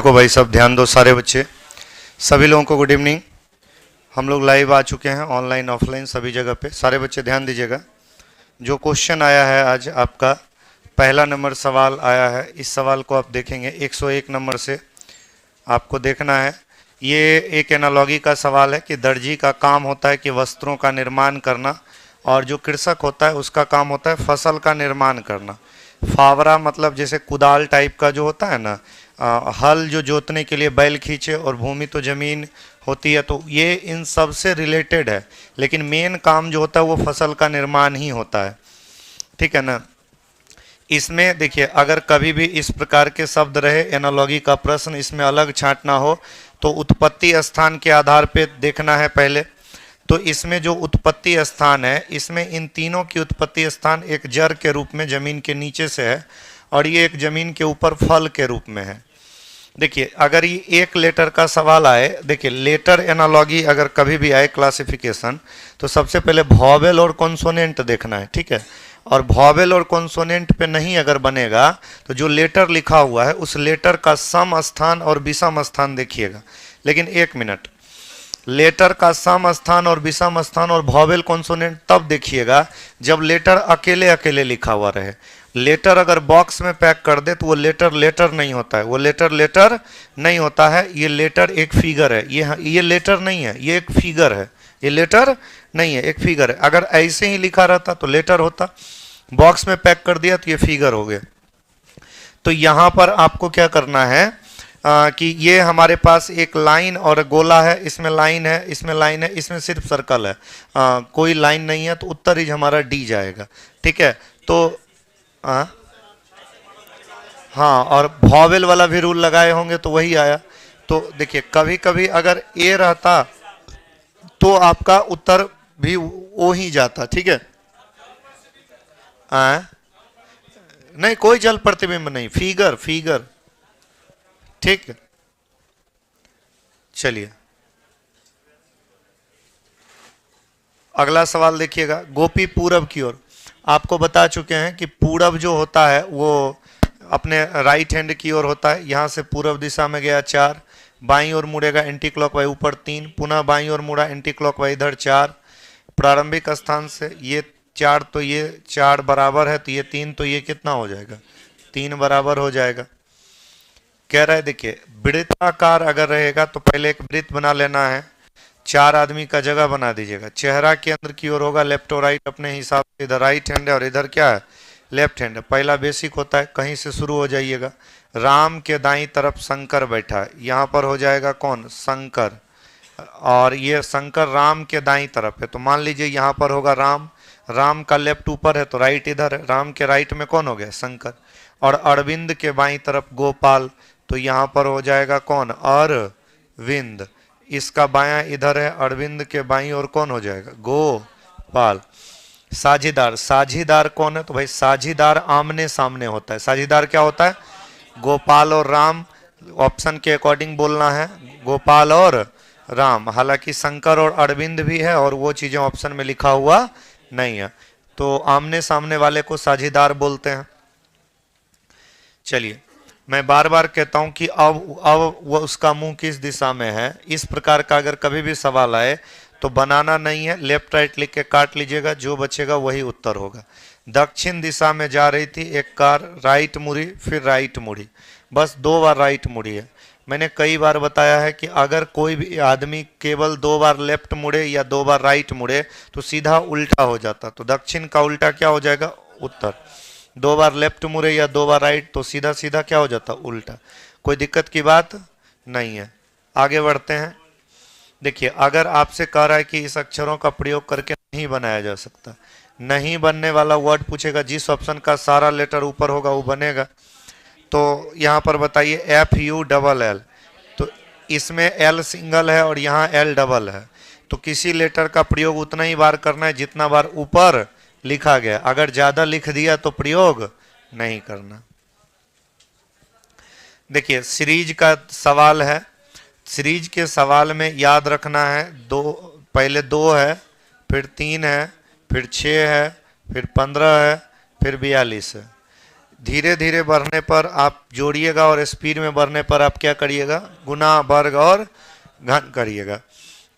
को भाई सब ध्यान दो सारे बच्चे, सभी लोगों को गुड इवनिंग। हम लोग लाइव आ चुके हैं ऑनलाइन ऑफलाइन सभी जगह पे। सारे बच्चे ध्यान दीजिएगा। जो क्वेश्चन आया है आज आपका पहला नंबर सवाल आया है, इस सवाल को आप देखेंगे 101 नंबर से आपको देखना है। ये एक एनालॉगी का सवाल है कि दर्जी का काम होता है कि वस्त्रों का निर्माण करना, और जो कृषक होता है उसका काम होता है फसल का निर्माण करना। फावरा मतलब जैसे कुदाल टाइप का जो होता है ना, हल जो जोतने के लिए बैल खींचे, और भूमि तो जमीन होती है, तो ये इन सब से रिलेटेड है, लेकिन मेन काम जो होता है वो फसल का निर्माण ही होता है। ठीक है ना। इसमें देखिए, अगर कभी भी इस प्रकार के शब्द रहे एनालॉगी का प्रश्न, इसमें अलग छांटना हो तो उत्पत्ति स्थान के आधार पे देखना है पहले। तो इसमें जो उत्पत्ति स्थान है, इसमें इन तीनों की उत्पत्ति स्थान एक जड़ के रूप में जमीन के नीचे से है, और ये एक जमीन के ऊपर फल के रूप में है। देखिए, अगर ये एक लेटर का सवाल आए, देखिए लेटर एनालॉगी अगर कभी भी आए क्लासिफिकेशन, तो सबसे पहले वॉवेल और कॉन्सोनेंट देखना है। ठीक है। और वॉवेल और कॉन्सोनेंट पे नहीं अगर बनेगा तो जो लेटर लिखा हुआ है उस लेटर का सम स्थान और विषम स्थान देखिएगा। लेकिन एक मिनट, लेटर का सम स्थान और विषम स्थान और वॉवेल कॉन्सोनेंट तब देखिएगा जब लेटर अकेले अकेले लिखा हुआ रहे। लेटर अगर बॉक्स में पैक कर दे तो वो लेटर लेटर नहीं होता है, वो लेटर लेटर नहीं होता है। ये लेटर एक फिगर है, ये लेटर नहीं है, ये एक फिगर है। ये लेटर नहीं है, एक फिगर है। अगर ऐसे ही लिखा रहता तो लेटर होता, बॉक्स में पैक कर दिया तो ये फिगर हो गया। तो यहाँ पर आपको क्या करना है कि ये हमारे पास एक लाइन और गोला है, इसमें लाइन है, इसमें लाइन है, इसमें सिर्फ सर्कल है, कोई लाइन नहीं है, तो उत्तर ही हमारा डी जाएगा। ठीक है। तो हाँ, और वॉवेल वाला भी रूल लगाए होंगे तो वही आया। तो देखिए, कभी कभी अगर ए रहता तो आपका उत्तर भी वो ही जाता। ठीक है। नहीं, कोई जल प्रतिबिंब नहीं, फिगर फिगर। ठीक है। चलिए अगला सवाल देखिएगा। गोपी पूरब की ओर, आपको बता चुके हैं कि पूरब जो होता है वो अपने राइट हैंड की ओर होता है। यहाँ से पूरब दिशा में गया 4, बाईं ओर मुड़ेगा एंटी क्लॉकवाइज ऊपर 3, पुनः बाईं ओर मुड़ा एंटी क्लॉकवाइज इधर 4। प्रारंभिक स्थान से ये 4, तो ये 4 बराबर है, तो ये 3, तो ये कितना हो जाएगा, 3 बराबर हो जाएगा। कह रहा है देखिए, वृत्ताकार अगर रहेगा तो पहले एक वृत्त बना लेना है, 4 आदमी का जगह बना दीजिएगा। चेहरा के अंदर की ओर होगा लेफ्ट और राइट अपने हिसाब से, इधर राइट हैंड है और इधर क्या है, लेफ्ट हैंड है। पहला बेसिक होता है, कहीं से शुरू हो जाइएगा। राम के दाईं तरफ शंकर बैठा है, यहाँ पर हो जाएगा कौन, शंकर, और ये शंकर राम के दाईं तरफ है, तो मान लीजिए यहाँ पर होगा राम। राम का लेफ्ट ऊपर है तो राइट इधर है, राम के राइट में कौन हो गया, शंकर। और अरविंद के बाईं तरफ गोपाल, तो यहाँ पर हो जाएगा कौन, अरविंद। इसका बायां इधर है, अरविंद के बाईं ओर कौन हो जाएगा, गोपाल। साझीदार, साझीदार कौन है, तो भाई साझीदार आमने सामने होता है। साझीदार क्या होता है, गोपाल और राम। ऑप्शन के अकॉर्डिंग बोलना है, गोपाल और राम। हालांकि शंकर और अरविंद भी है और वो चीजें ऑप्शन में लिखा हुआ नहीं है, तो आमने सामने वाले को साझीदार बोलते हैं। चलिए, मैं बार बार कहता हूं कि अब वो उसका मुंह किस दिशा में है, इस प्रकार का अगर कभी भी सवाल आए तो बनाना नहीं है, लेफ्ट राइट लिख के काट लीजिएगा, जो बचेगा वही उत्तर होगा। दक्षिण दिशा में जा रही थी एक कार, राइट मुड़ी फिर राइट मुड़ी, बस 2 बार राइट मुड़ी है। मैंने कई बार बताया है कि अगर कोई भी आदमी केवल 2 बार लेफ्ट मुड़े या 2 बार राइट मुड़े तो सीधा उल्टा हो जाता, तो दक्षिण का उल्टा क्या हो जाएगा, उत्तर। 2 बार लेफ्ट मुड़े या 2 बार राइट तो सीधा सीधा क्या हो जाता, उल्टा। कोई दिक्कत की बात नहीं है। आगे बढ़ते हैं। देखिए, अगर आपसे कह रहा है कि इस अक्षरों का प्रयोग करके नहीं बनाया जा सकता, नहीं बनने वाला वर्ड पूछेगा, जिस ऑप्शन का सारा लेटर ऊपर होगा वो बनेगा। तो यहाँ पर बताइए FULL, तो इसमें L सिंगल है और यहाँ L डबल है, तो किसी लेटर का प्रयोग उतना ही बार करना है जितना बार ऊपर लिखा गया। अगर ज्यादा लिख दिया तो प्रयोग नहीं करना। देखिए, सीरीज का सवाल है। सीरीज के सवाल में याद रखना है, पहले 2 है, फिर 3 है, फिर 6 है, फिर 15 है, फिर 42 है। धीरे धीरे बढ़ने पर आप जोड़िएगा और स्पीड में बढ़ने पर आप क्या करिएगा, गुना, वर्ग और घन करिएगा।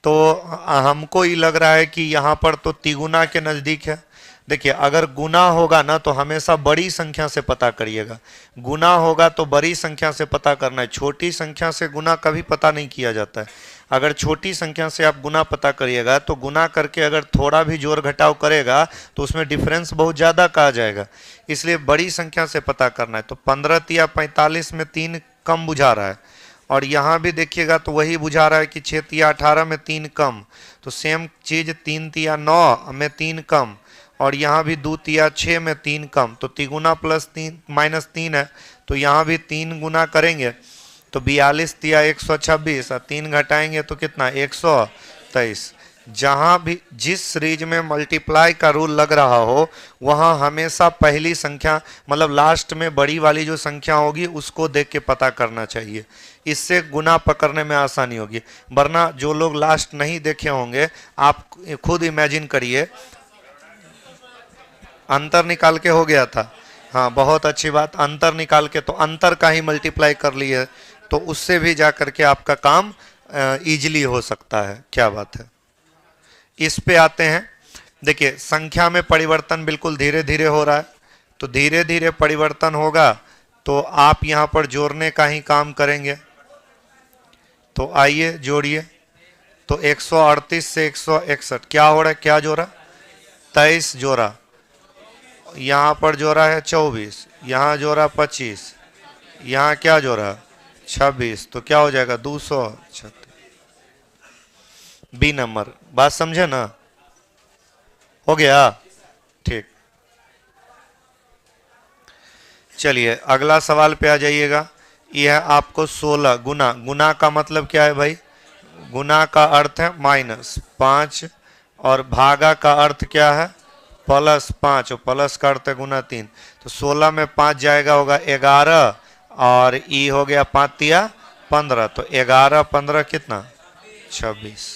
तो हमको ये लग रहा है कि यहाँ पर तो तिगुना के नज़दीक है। देखिए अगर गुना होगा ना तो हमेशा बड़ी संख्या से पता करिएगा, गुना होगा तो बड़ी संख्या से पता करना है, छोटी संख्या से गुना कभी पता नहीं किया जाता है। अगर छोटी संख्या से आप गुना पता करिएगा तो गुना करके अगर थोड़ा भी जोड़ घटाव करेगा तो उसमें डिफरेंस बहुत ज़्यादा का आ जाएगा, इसलिए बड़ी संख्या से पता करना है। तो 15 तिया 45 में 3 कम बुझा रहा है, और यहाँ भी देखिएगा तो वही बुझा रहा है कि 6 तिया 18 में 3 कम, तो सेम चीज़ 3 तिया 9 में 3 कम, और यहाँ भी 2 तिया 6 में 3 कम, तो तिगुना प्लस 3 माइनस 3 है, तो यहाँ भी 3 गुना करेंगे तो 42 तिया 126, और 3 घटाएंगे तो कितना 123। जहाँ भी जिस सीरीज में मल्टीप्लाई का रूल लग रहा हो वहाँ हमेशा पहली संख्या मतलब लास्ट में बड़ी वाली जो संख्या होगी उसको देख के पता करना चाहिए, इससे गुना पकड़ने में आसानी होगी। वरना जो लोग लास्ट नहीं देखे होंगे आप खुद इमेजिन करिए, अंतर निकाल के हो गया था, हाँ बहुत अच्छी बात, अंतर निकाल के तो अंतर का ही मल्टीप्लाई कर लिए तो उससे भी जा करके आपका काम इजीली हो सकता है। क्या बात है। इस पे आते हैं, देखिए संख्या में परिवर्तन बिल्कुल धीरे धीरे हो रहा है, तो धीरे धीरे परिवर्तन होगा तो आप यहाँ पर जोड़ने का ही काम करेंगे। तो आइए जोड़िए, तो 138 से 161 क्या हो रहा है, क्या जोड़ा 23 जोड़ा, यहाँ पर जोड़ा है 24, यहाँ जोड़ा 25, यहाँ क्या जोड़ा 26, तो क्या हो जाएगा 236। बी नंबर, बात समझे ना, हो गया ठीक। चलिए अगला सवाल पे आ जाइएगा। यह आपको 16 गुना, गुना का मतलब क्या है भाई, गुना का अर्थ है -5 और भागा का अर्थ क्या है +5, और प्लस का अर्थ है गुना 3, तो 16 में 5 जाएगा होगा 11, और ई हो गया 5 तिया 15, तो 11 15 कितना 26।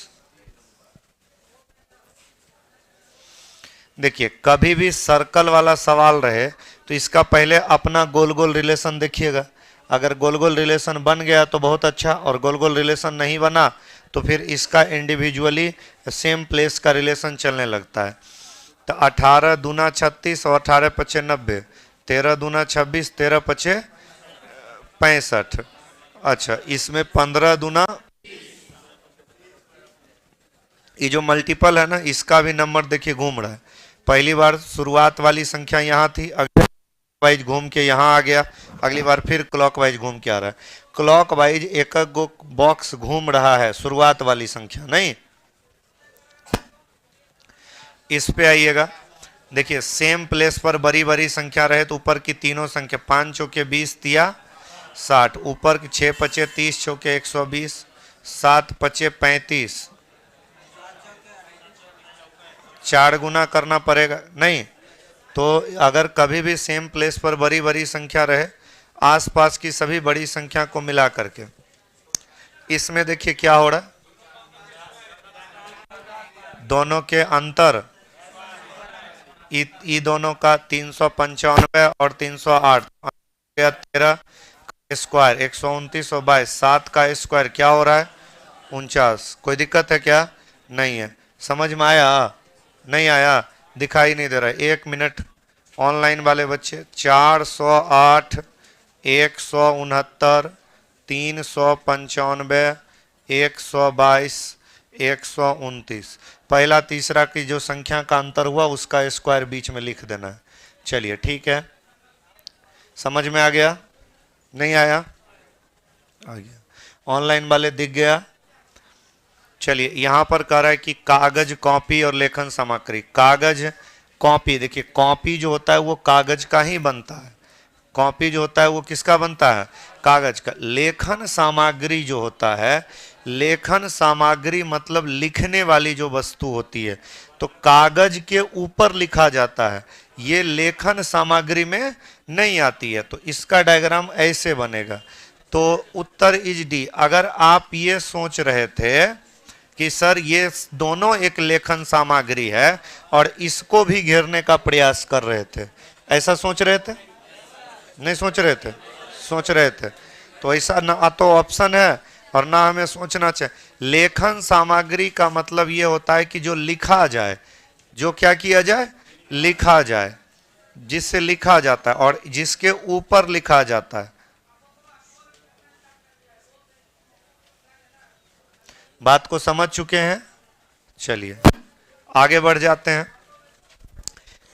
देखिए कभी भी सर्कल वाला सवाल रहे तो इसका पहले अपना गोल गोल रिलेशन देखिएगा, अगर गोल गोल रिलेशन बन गया तो बहुत अच्छा, और गोल गोल रिलेशन नहीं बना तो फिर इसका इंडिविजुअली सेम प्लेस का रिलेशन चलने लगता है। तो 18 दूना 36 और 18 पचे 90, 13 दूना 26, 13 पचे 65। अच्छा इसमें 15 दूना, ये जो मल्टीपल है ना इसका भी नंबर देखिए घूम रहा है, पहली बार शुरुआत वाली संख्या यहाँ थी, अगली वाइज घूम के यहाँ आ गया, अगली बार फिर क्लॉकवाइज घूम के आ रहा है, क्लॉकवाइज एक गो बॉक्स घूम रहा है शुरुआत वाली संख्या नहीं। इस पे आइएगा, देखिए सेम प्लेस पर बड़ी बड़ी संख्या रहे तो ऊपर की तीनों संख्या 5 चौके 20 तिया 60, ऊपर की 6 पचे 30 चौके 120, 7 पचे 35, 4 गुना करना पड़ेगा नहीं। तो अगर कभी भी सेम प्लेस पर बड़ी बड़ी संख्या रहे आसपास की सभी बड़ी संख्या को मिला करके, इसमें देखिए क्या हो रहा है, दोनों के अंतर, ई दोनों का 395 और 308, 13 स्क्वायर 129 और 22, 7 का स्क्वायर क्या हो रहा है 49। कोई दिक्कत है क्या, नहीं है, समझ में आया नहीं आया, दिखाई नहीं दे रहा है, 1 मिनट। ऑनलाइन वाले बच्चे 408, 169, 395, 122, 129, पहला तीसरा की जो संख्या का अंतर हुआ उसका स्क्वायर बीच में लिख देना है। चलिए ठीक है, समझ में आ गया नहीं आया, आ गया, ऑनलाइन वाले दिख गया। चलिए यहाँ पर कह रहा है कि कागज कॉपी और लेखन सामग्री, कागज कॉपी, देखिए कॉपी जो होता है वो कागज का ही बनता है, कॉपी जो होता है वो किसका बनता है कागज का। लेखन सामग्री जो होता है, लेखन सामग्री मतलब लिखने वाली जो वस्तु होती है, तो कागज के ऊपर लिखा जाता है, ये लेखन सामग्री में नहीं आती है। तो इसका डायग्राम ऐसे बनेगा, तो उत्तर इज डी। अगर आप ये सोच रहे थे कि सर ये दोनों एक लेखन सामग्री है और इसको भी घेरने का प्रयास कर रहे थे, ऐसा सोच रहे थे, नहीं सोच रहे थे? सोच रहे थे। तो ऐसा ना तो ऑप्शन है और ना हमें सोचना चाहिए। लेखन सामग्री का मतलब ये होता है कि जो लिखा जाए, जो क्या किया जाए, लिखा जाए, जिससे लिखा जाता है और जिसके ऊपर लिखा जाता है। बात को समझ चुके हैं? चलिए आगे बढ़ जाते हैं।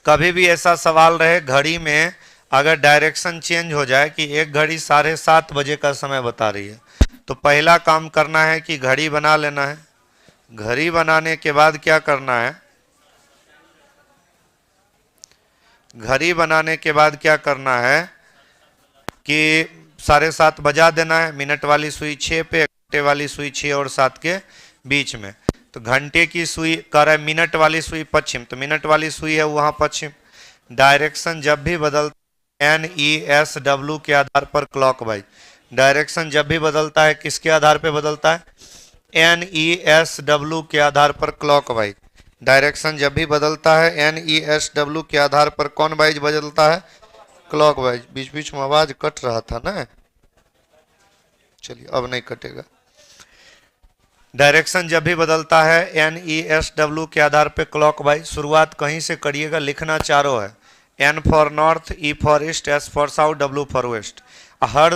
कभी भी ऐसा सवाल रहे घड़ी में अगर डायरेक्शन चेंज हो जाए कि एक घड़ी 7:30 बजे का समय बता रही है, तो पहला काम करना है कि घड़ी बना लेना है। घड़ी बनाने के बाद क्या करना है? घड़ी बनाने के बाद क्या करना है कि 7:30 बजा देना है। मिनट वाली सुई 6 पे, घंटे वाली सुई 6 और 7 के बीच में। तो घंटे की सुई कर रहा है, मिनट वाली सुई पश्चिम, तो मिनट वाली सुई है वहां पश्चिम। डायरेक्शन जब भी बदलता है NESW के आधार पर क्लॉकवाइज। डायरेक्शन जब भी बदलता है किसके आधार पर बदलता है? NESW के आधार पर क्लॉकवाइज। डायरेक्शन जब भी बदलता है NESW के आधार पर कौन वाइज बदलता है? क्लॉकवाइज। बीच बीच में आवाज कट रहा था ना, चलिए अब नहीं कटेगा। डायरेक्शन जब भी बदलता है NESW के आधार पे क्लॉकवाइज। शुरुआत कहीं से करिएगा, लिखना चारों है। N for north, E for east, S for south, W for west. हर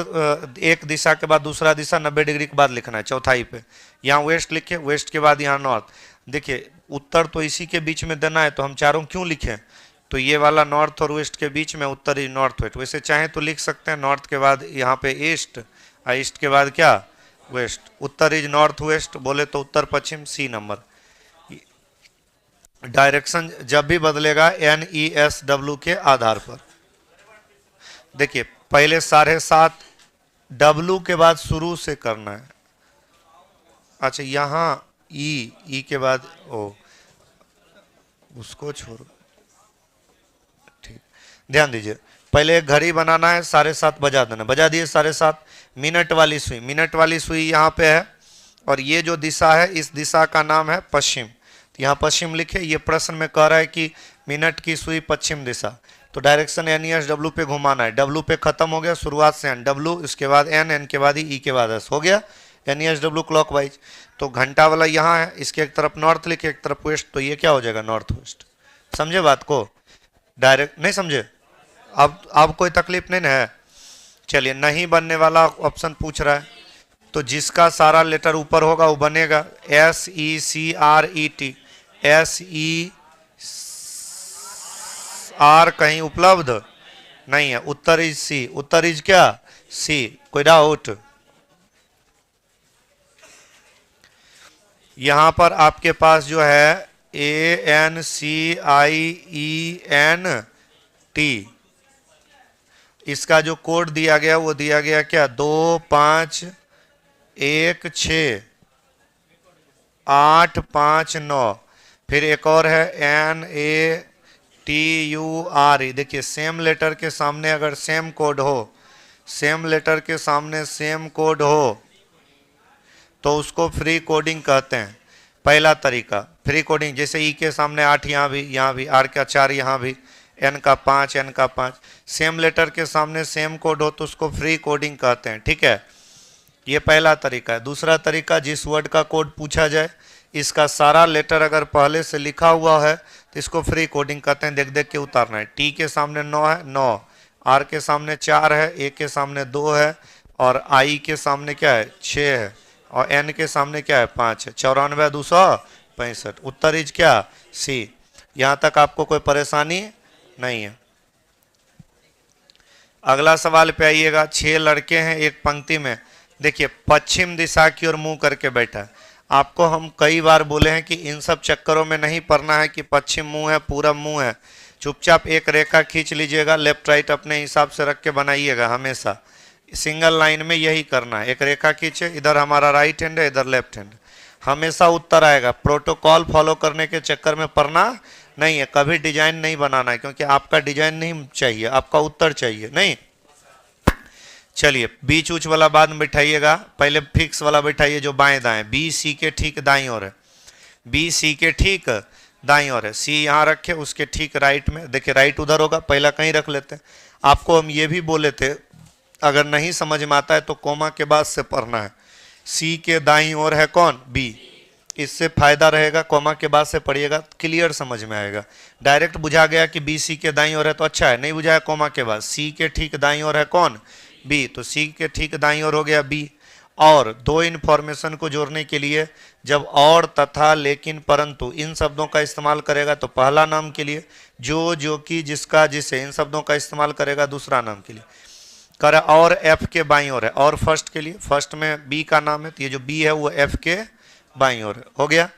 एक दिशा के बाद दूसरा दिशा 90 डिग्री के बाद लिखना है चौथाई पे। यहाँ वेस्ट लिखे, वेस्ट के बाद यहाँ नॉर्थ। देखिए उत्तर तो इसी के बीच में देना है, तो हम चारों क्यों लिखें? तो ये वाला नॉर्थ और वेस्ट के बीच में उत्तर इज नॉर्थ वेस्ट। वैसे चाहे तो लिख सकते हैं नॉर्थ के बाद यहाँ पे ईस्ट, ईस्ट के बाद क्या? वेस्ट। उत्तर इज नॉर्थ वेस्ट, बोले तो उत्तर पश्चिम, सी नंबर। डायरेक्शन जब भी बदलेगा NESW के आधार पर। देखिए पहले 7:30 W के बाद शुरू से करना है। अच्छा यहाँ ई के बाद ओ, उसको छोड़ो, ठीक। ध्यान दीजिए, पहले एक घड़ी बनाना है, 7:30 बजा देना। बजा दिए 7:30। मिनट वाली सुई, मिनट वाली सुई यहाँ पे है और ये जो दिशा है इस दिशा का नाम है पश्चिम। तो यहाँ पश्चिम लिखे। ये प्रश्न में कह रहा है कि मिनट की सुई पश्चिम दिशा, तो डायरेक्शन NESW पे घुमाना है। W पे खत्म हो गया, शुरुआत से N, W इसके बाद N, N के बाद E के बाद S, हो गया NESW क्लॉकवाइज। तो घंटा वाला यहाँ है, इसके एक तरफ नॉर्थ लिखे, एक तरफ वेस्ट, तो ये क्या हो जाएगा? North west. समझे बात को? डायरेक्ट नहीं समझे? अब कोई तकलीफ नहीं ना है? चलिए नहीं बनने वाला ऑप्शन पूछ रहा है, तो जिसका सारा लेटर ऊपर होगा वो बनेगा SECRET। SER कहीं उपलब्ध नहीं है, उत्तर इज सी। उत्तर इज क्या? सी। कोई डाउट? यहां पर आपके पास जो है ANCIENT, इसका जो कोड दिया गया वो दिया गया क्या? 2516859। फिर एक और है NATURE। देखिए सेम लेटर के सामने अगर सेम कोड हो, सेम लेटर के सामने सेम कोड हो तो उसको फ्री कोडिंग कहते हैं। पहला तरीका फ्री कोडिंग, जैसे ई के सामने 8 यहाँ भी, R का 4 यहाँ भी, N का 5, N का 5। सेम लेटर के सामने सेम कोड हो तो उसको फ्री कोडिंग कहते हैं, ठीक है। ये पहला तरीका है। दूसरा तरीका, जिस वर्ड का कोड पूछा जाए इसका सारा लेटर अगर पहले से लिखा हुआ है तो इसको फ्री कोडिंग कहते हैं। देख देख के उतारना है। T के सामने 9 है, 9। R के सामने 4 है, A के सामने 2 है और I के सामने क्या है? 6 है और N के सामने क्या है? 5 है। 94,265। उत्तर इज क्या? सी। यहां तक आपको कोई परेशानी नहीं है। अगला सवाल पे आइएगा। 6 लड़के हैं एक पंक्ति में। देखिए पश्चिम दिशा की ओर मुंह करके बैठा है। आपको हम कई बार बोले हैं कि इन सब चक्करों में नहीं पड़ना है कि पश्चिम मुंह है, पूरब मुंह है। चुपचाप एक रेखा खींच लीजिएगा, लेफ्ट राइट अपने हिसाब से रख के बनाइएगा। हमेशा सिंगल लाइन में यही करना है। एक रेखा खींचे, इधर हमारा राइट हैंड है, इधर लेफ्ट हैंड, हमेशा उत्तर आएगा। प्रोटोकॉल फॉलो करने के चक्कर में पढ़ना नहीं है, कभी डिजाइन नहीं बनाना है, क्योंकि आपका डिजाइन नहीं चाहिए, आपका उत्तर चाहिए। नहीं, चलिए बीच उच वाला बाद में बैठाइएगा, पहले फिक्स वाला बैठाइए जो बाएं दाएं। BC के ठीक दाईं ओर है, BC के ठीक दाईं ओर है, सी यहाँ रखे, उसके ठीक राइट में, देखिए राइट उधर होगा, पहला कहीं रख लेते हैं। आपको हम ये भी बोले थे अगर नहीं समझ में आता है तो कोमा के बाद से पढ़ना है। सी के दाईं ओर है कौन? बी। इससे फायदा रहेगा, कोमा के बाद से पढ़िएगा, क्लियर समझ में आएगा। डायरेक्ट बुझा गया कि बी सी के दाईं ओर है तो अच्छा है, नहीं बुझाया कोमा के बाद, सी के ठीक दाईं ओर है कौन? बी, तो सी के ठीक दाईं ओर हो गया बी। और दो इन्फॉर्मेशन को जोड़ने के लिए जब और, तथा, लेकिन, परंतु इन शब्दों का इस्तेमाल करेगा तो पहला नाम के लिए, जो कि, जिसका, जिसे, इन शब्दों का इस्तेमाल करेगा दूसरा नाम के लिए। कर और एफ के बाईं ओर है, और फर्स्ट के लिए, फर्स्ट में बी का नाम है तो ये जो बी है वो एफ के बाईं ओर है, हो गया।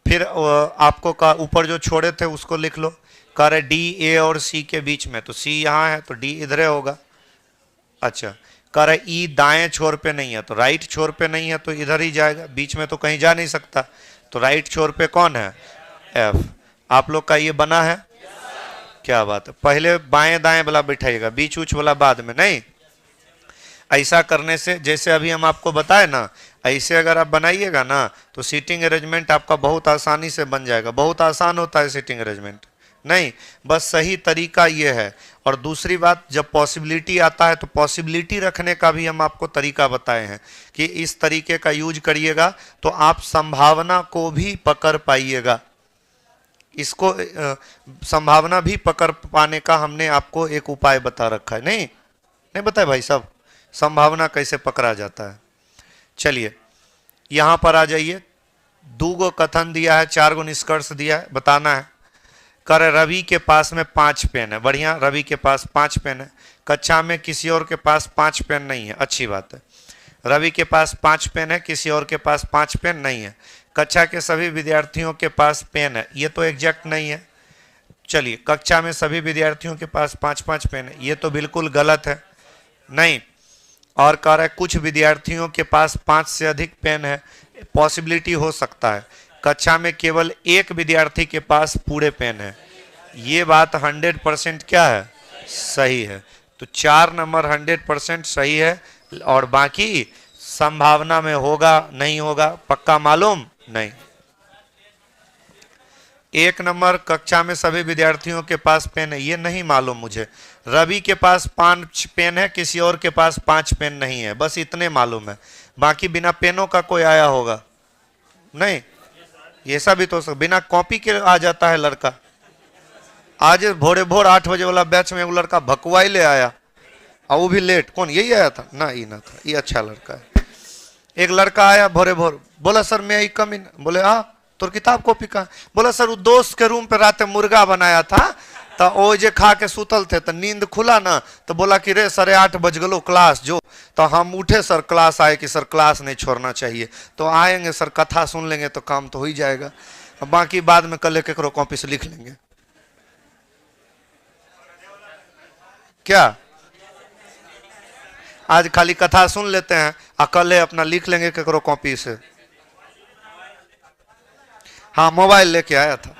फिर आपको का ऊपर जो छोड़े थे उसको लिख लो। कर डी ए और सी के बीच में, तो सी यहाँ है तो डी इधर होगा। अच्छा, कर ई दाएं छोर पे नहीं है तो राइट छोर पे नहीं है तो इधर ही जाएगा, बीच में तो कहीं जा नहीं सकता, तो राइट छोर पे कौन है? एफ। आप लोग का ये बना है? क्या बात है, पहले बाएं दाएं वाला बिठाइएगा, बीच उच वाला बाद में नहीं। ऐसा करने से, जैसे अभी हम आपको बताए ना, ऐसे अगर आप बनाइएगा ना तो सीटिंग अरेंजमेंट आपका बहुत आसानी से बन जाएगा। बहुत आसान होता है सीटिंग अरेंजमेंट, नहीं, बस सही तरीका ये है। और दूसरी बात, जब पॉसिबिलिटी आता है तो पॉसिबिलिटी रखने का भी हम आपको तरीका बताए हैं कि इस तरीके का यूज करिएगा तो आप संभावना को भी पकड़ पाइएगा। इसको संभावना भी पकड़ पाने का हमने आपको एक उपाय बता रखा है, नहीं नहीं बताए भाई साहब, संभावना कैसे पकड़ा जाता है। चलिए यहां पर आ जाइए, 2 गो कथन दिया है, 4 गो निष्कर्ष दिया है, बताना है। कर रवि के पास में 5 पेन है, बढ़िया, रवि के पास 5 पेन है। कक्षा में किसी और के पास 5 पेन नहीं है, अच्छी बात है। रवि के पास 5 पेन है, किसी और के पास 5 पेन नहीं है। कक्षा के सभी विद्यार्थियों के पास पेन है, ये तो एग्जैक्ट नहीं है। चलिए, कक्षा में सभी विद्यार्थियों के पास 5-5 पेन है, ये तो बिल्कुल गलत है, नहीं। और कह रहा है कुछ विद्यार्थियों के पास 5 से अधिक पेन है, पॉसिबिलिटी हो सकता है। कक्षा में केवल एक विद्यार्थी के पास पूरे पेन है, ये बात 100% क्या है? सही है। तो 4 नंबर 100% सही है, और बाकी संभावना में होगा नहीं होगा पक्का मालूम नहीं। 1 नंबर कक्षा में सभी विद्यार्थियों के पास पेन है, ये नहीं मालूम मुझे। रवि के पास 5 पेन है, किसी और के पास 5 पेन नहीं है, बस इतने मालूम है। बाकी बिना पेनों का कोई आया होगा नहीं, ये सब भी तो बिना कॉपी के आ जाता है लड़का। आज भोरे भोर 8 बजे वाला बैच में वो लड़का भकुआई ले आया, और वो भी लेट। कौन? यही आया था ना? ये ना था, ये अच्छा लड़का है। एक लड़का आया भोरे भोर, बोला सर मैं आई कम इन। बोले हाँ, तो किताब कॉपी कहाँ? बोला सर वो दोस्त के रूम पे रात मुर्गा बनाया था तो वो जे खा के सुतल थे तो नींद खुला ना, तो बोला कि रे 8:30 बज गलो क्लास जो। तो हम उठे सर, क्लास आए कि सर क्लास नहीं छोड़ना चाहिए। तो आएंगे सर, कथा सुन लेंगे तो काम तो हो ही जाएगा, बाकी बाद में कल केकरो कॉपी से लिख लेंगे। क्या आज खाली कथा सुन लेते हैं और कल अपना लिख लेंगे केकरो कॉपी से? हाँ, मोबाइल लेके आया था।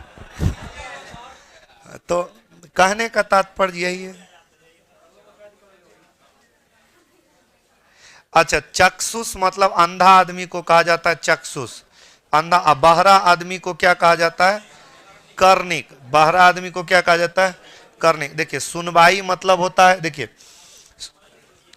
तो कहने का तात्पर्य यही है। अच्छा, चक्षुष मतलब अंधा आदमी को कहा जाता है चक्षुष, अंधा। बहरा आदमी को क्या कहा जाता है? कर्णिक। बहरा आदमी को क्या कहा जाता है? कर्णिक। देखिए, सुनवाई मतलब होता है, देखिए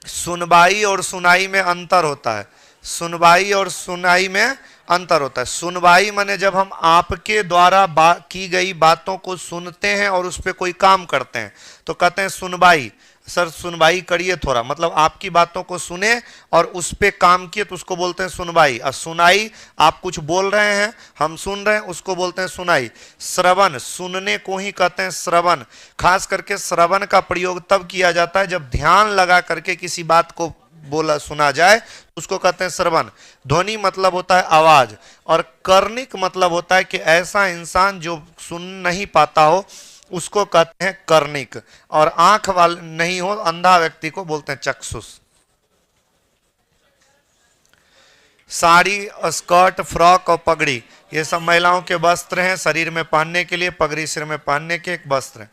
सुनवाई और सुनाई में अंतर होता है। सुनवाई और सुनाई में अंतर होता है। सुनवाई माने जब हम आपके द्वारा की गई बातों को सुनते हैं और उस पर कोई काम करते हैं तो कहते हैं सुनवाई। सर सुनवाई करिए थोड़ा, मतलब आपकी बातों को सुने और उस पर काम किए तो उसको बोलते हैं सुनवाई। और सुनाई, आप कुछ बोल रहे हैं हम सुन रहे हैं, उसको बोलते हैं सुनाई। श्रवण, सुनने को ही कहते हैं श्रवण। खास करके श्रवण का प्रयोग तब किया जाता है जब ध्यान लगा करके किसी बात को बोला सुना जाए, उसको कहते हैं श्रवण। ध्वनि मतलब होता है आवाज, और कर्णिक मतलब होता है कि ऐसा इंसान जो सुन नहीं पाता हो उसको कहते हैं कर्णिक। और आंख वाले नहीं हो, अंधा व्यक्ति को बोलते हैं चक्षुष। साड़ी, स्कर्ट, फ्रॉक और पगड़ी, ये सब महिलाओं के वस्त्र हैं, शरीर में पहनने के लिए, पगड़ी सिर में पहनने के एक वस्त्र है।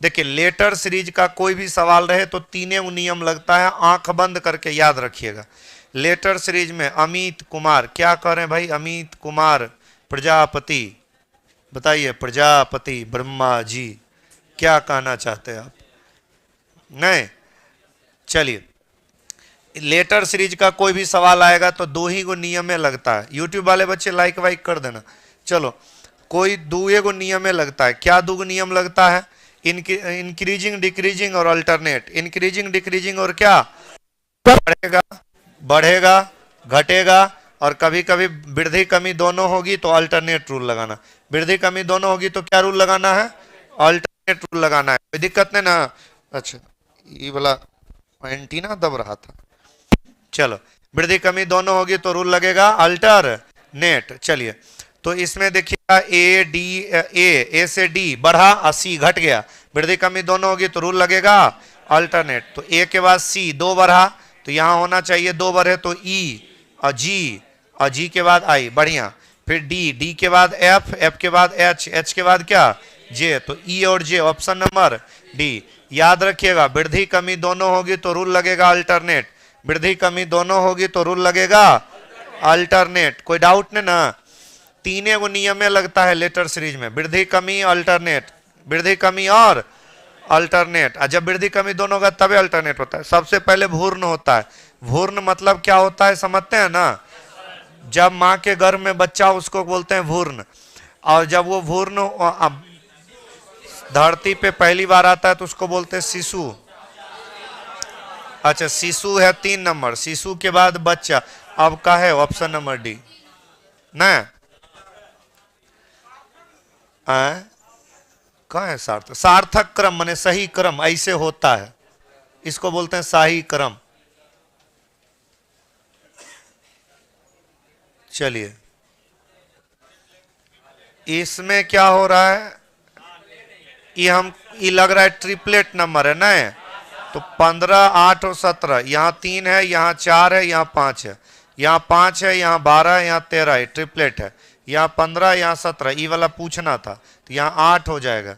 देखिए, लेटर सीरीज का कोई भी सवाल रहे तो तीनों नियम लगता है, आंख बंद करके याद रखिएगा। लेटर सीरीज में अमित कुमार, क्या करें भाई? अमित कुमार प्रजापति, बताइए प्रजापति ब्रह्मा जी, क्या कहना चाहते हैं आप? नहीं, चलिए लेटर सीरीज का कोई भी सवाल आएगा तो दो ही को नियम में लगता है। यूट्यूब वाले बच्चे लाइक वाइक कर देना। चलो, कोई दो को नियम में लगता है। क्या दो नियम लगता है? इंक्रीजिंग, डिक्रीजिंग और अल्टरनेट। इंक्रीजिंग, डिक्रीजिंग और क्या? बढ़ेगा, बढ़ेगा, घटेगा, और कभी कभी वृद्धि कमी दोनों होगी तो अल्टरनेट रूल लगाना। वृद्धि कमी दोनों होगी तो क्या रूल लगाना है? अल्टरनेट रूल लगाना है। कोई दिक्कत नहीं ना? अच्छा, ये वाला एंटीना दब रहा था। चलो, वृद्धि कमी दोनों होगी तो रूल लगेगा अल्टरनेट। चलिए, तो इसमें देखिएगा ए डी, ए से डी बढ़ा और सी घट गया, वृद्धि कमी दोनों होगी तो रूल लगेगा अल्टरनेट। तो ए के बाद सी दो बढ़ा तो यहां होना चाहिए दो बढ़े तो ई और जी के बाद आई, बढ़िया। फिर डी के बाद एफ के बाद एच के बाद क्या? जे। तो ई और जे, ऑप्शन नंबर डी। याद रखिएगा, वृद्धि कमी दोनों होगी तो रूल लगेगा अल्टरनेट, वृद्धि कमी दोनों होगी तो रूल लगेगा अल्टरनेट। कोई डाउट नहीं ना? तीनों को नियम में लगता है लेटर सीरीज में, वृद्धि कमी अल्टरनेट, वृद्धि कमी और अल्टरनेट। और जब वृद्धि कमी दोनों का तभी अल्टरनेट होता है। सबसे पहले भूर्ण होता है। भूर्ण मतलब क्या होता है समझते हैं ना? जब माँ के गर्भ में बच्चा, उसको बोलते हैं भूर्ण। और जब वो भूर्ण धरती पे पहली बार आता है तो उसको बोलते हैं शिशु। अच्छा, शिशु है 3 नंबर, शिशु के बाद बच्चा। अब का है ऑप्शन नंबर डी ना? कहा है सार्थक? सार्थक क्रम माने सही क्रम, ऐसे होता है, इसको बोलते हैं सही क्रम। चलिए, इसमें क्या हो रहा है? ये लग रहा है ट्रिपलेट नंबर है ना? तो 15, 8 और 17, यहाँ 3 है, यहाँ 4 है, यहाँ 5 है, यहाँ 5 है, यहाँ 12 है, यहाँ 13 है, ट्रिपलेट है। यहाँ 15, यहाँ 17, ये वाला पूछना था तो यहाँ 8 हो जाएगा।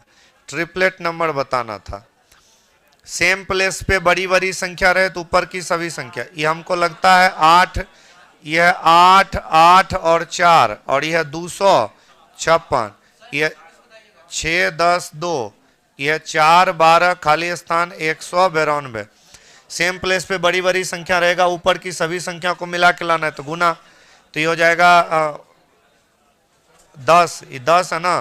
ट्रिपलेट नंबर बताना था। सेम प्लेस पे बड़ी बड़ी संख्या रहे तो ऊपर की सभी संख्या। ये हमको लगता है 8, यह 8, 8 और 4, और यह 256, यह 6, 10, 2, यह 4, 12, खाली स्थान 192। सेम प्लेस पे बड़ी बड़ी संख्या रहेगा, ऊपर की सभी संख्या को मिला के लाना है तो गुना, तो ये हो जाएगा 10, ये 10 है ना,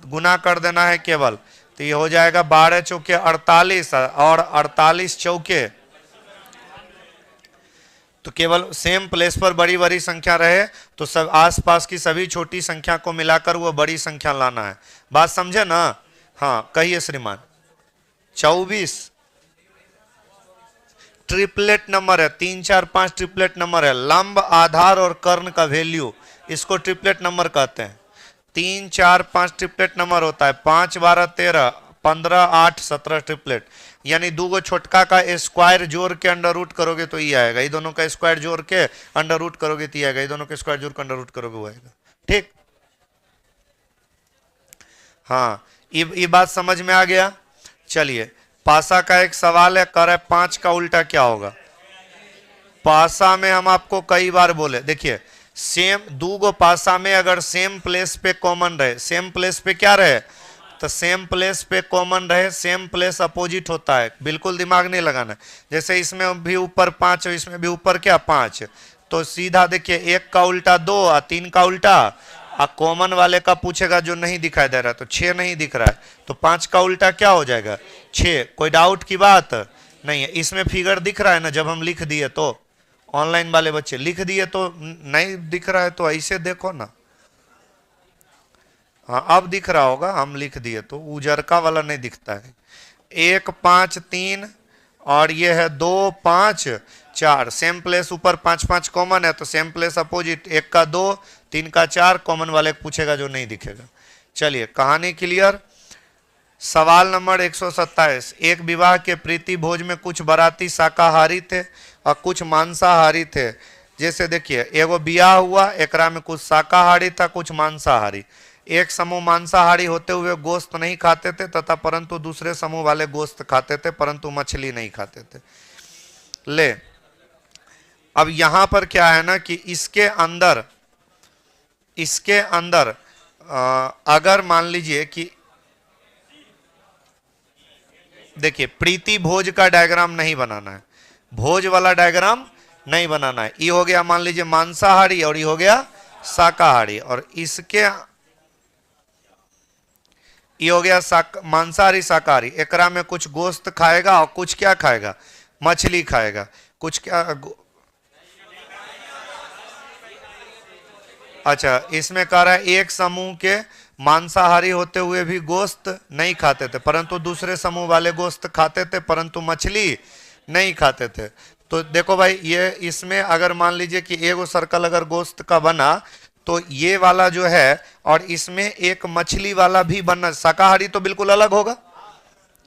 गुना कर देना है केवल, तो ये हो जाएगा 12 चौके 48 और 48 चौके। तो केवल सेम प्लेस पर बड़ी बड़ी संख्या रहे तो सब आसपास की सभी छोटी संख्या को मिलाकर वो बड़ी संख्या लाना है। बात समझे ना? हाँ, कहिए श्रीमान। 24 ट्रिपलेट नंबर है, 3, 4, 5 ट्रिपलेट नंबर है। लंब, आधार और कर्ण का वैल्यू, इसको ट्रिपलेट नंबर कहते हैं। 3, 4, 5 ट्रिपलेट नंबर होता है। 5, 12, 13, 15, 8, 17 ट्रिपलेट। यानी दो गो छोटका का स्क्वायर जोड़ के अंडर रूट करोगे तो ये आएगा, ये दोनों का स्क्वायर जोड़ के अंडर रूट करोगे तो ये आएगा, ये दोनों का स्क्वायर जोड़ के अंडर रूट करोगे वो आएगा। ठीक? हाँ, ये बात समझ में आ गया? चलिए, पासा का एक सवाल है, कर 5 का उल्टा क्या होगा? पासा में हम आपको कई बार बोले, देखिए सेम दो गो पासा में अगर सेम प्लेस पे कॉमन रहे, सेम प्लेस पे क्या रहे? तो सेम प्लेस पे कॉमन रहे, सेम प्लेस अपोजिट होता है, बिल्कुल दिमाग नहीं लगाना। जैसे इसमें भी ऊपर 5 और इसमें भी ऊपर क्या 5, तो सीधा देखिए 1 का उल्टा 2 और 3 का उल्टा, कॉमन वाले का पूछेगा जो नहीं दिखाई दे रहा है तो 6 नहीं दिख रहा है, तो 5 का उल्टा क्या हो जाएगा? 6। कोई डाउट की बात नहीं है? इसमें फिगर दिख रहा है ना? जब हम लिख दिए तो, ऑनलाइन वाले बच्चे लिख दिए तो नहीं दिख रहा है तो ऐसे देखो ना। हाँ, अब दिख रहा होगा, हम लिख दिए तो उजरका वाला नहीं दिखता है। 1, 5, 3 और ये है 2, 5, 4। सेम प्लेस ऊपर 5, 5 कॉमन है तो सेम प्लेस अपोजिट, 1 का 2, 3 का 4, कॉमन वाले पूछेगा जो नहीं दिखेगा। चलिए, कहानी क्लियर। सवाल नंबर 127। एक विवाह के प्रीति भोज में कुछ बाराती शाकाहारी थे और कुछ मांसाहारी थे। जैसे देखिए, एगो ब्याह हुआ, एकरा में कुछ शाकाहारी था, कुछ मांसाहारी। एक समूह मांसाहारी होते हुए गोश्त नहीं खाते थे तथा परंतु दूसरे समूह वाले गोश्त खाते थे परंतु मछली नहीं खाते थे। ले, अब यहां पर क्या है ना कि इसके अंदर अगर मान लीजिए कि देखिए प्रीति भोज का डायग्राम नहीं बनाना है, भोज वाला डायग्राम नहीं बनाना है। ये हो गया मान लीजिए मांसाहारी और ये हो गया शाकाहारी, और इसके ये हो गया मांसाहारी शाकाहारी। एकरा में कुछ गोश्त खाएगा और कुछ क्या खाएगा, मछली खाएगा। कुछ क्या अच्छा, इसमें कह रहा है एक समूह के मांसाहारी होते हुए भी गोश्त नहीं खाते थे, परंतु दूसरे समूह वाले गोश्त खाते थे परंतु मछली नहीं खाते थे। तो देखो भाई, ये इसमें अगर मान लीजिए कि एगो सर्कल अगर गोश्त का बना तो ये वाला जो है, और इसमें एक मछली वाला भी बनना, शाकाहारी तो बिल्कुल अलग होगा,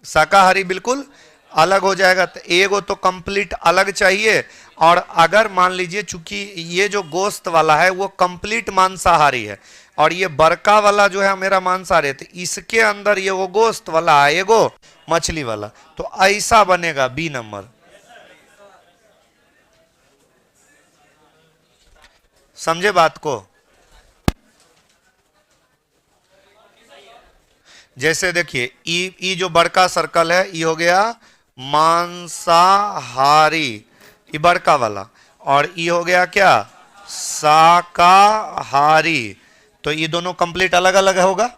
शाकाहारी बिल्कुल अलग हो जाएगा। तो एगो तो कंप्लीट अलग चाहिए, और अगर मान लीजिए चूंकि ये जो गोश्त वाला है वो कंप्लीट मांसाहारी है और ये बरका वाला जो है मेरा मांसाहारी है, तो इसके अंदर ये वो गोश्त वाला है, एगो मछली वाला, तो ऐसा बनेगा बी नंबर। समझे बात को? जैसे देखिए ई जो बड़का सर्कल है ये हो गया मांसाहारी, ये बड़का वाला, और ये हो गया क्या, शाकाहारी। तो ये दोनों कंप्लीट अलग अलग होगा।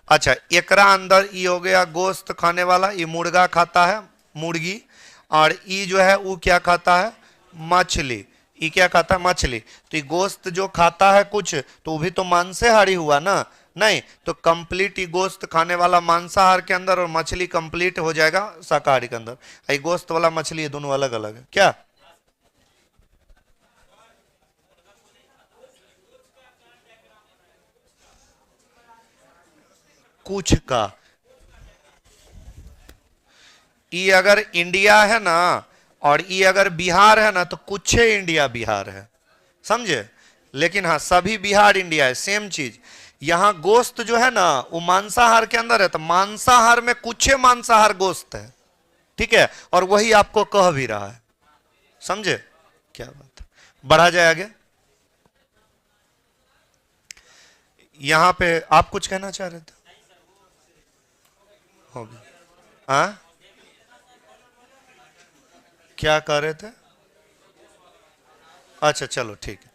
अच्छा, एकरा अंदर ये हो गया गोश्त खाने वाला, ये मुर्गा खाता है, मुर्गी, और ये जो है वो क्या खाता है, मछली। ये क्या खाता है, मछली। तो ये गोश्त जो खाता है कुछ, तो वो भी तो मांसाहारी हुआ ना, नहीं तो कंप्लीट ही गोश्त खाने वाला मांसाहार के अंदर और मछली कंप्लीट हो जाएगा शाकाहारी के अंदर। ये गोश्त वाला मछली, ये दोनों अलग अलग है क्या? कुछ का, ये अगर इंडिया है ना और ये अगर बिहार है ना, तो कुछ इंडिया बिहार है, समझे। लेकिन हाँ, सभी बिहार इंडिया है, सेम चीज। यहां गोश्त जो है ना वो मांसाहार के अंदर है, तो मांसाहार में कुछ मांसाहार गोश्त है, ठीक है, और वही आपको कह भी रहा है, समझे क्या बात है। बढ़ा जाए आगे। यहां पे आप कुछ कहना चाह रहे थे, हो गया। हाँ, क्या कह रहे थे? अच्छा चलो ठीक है,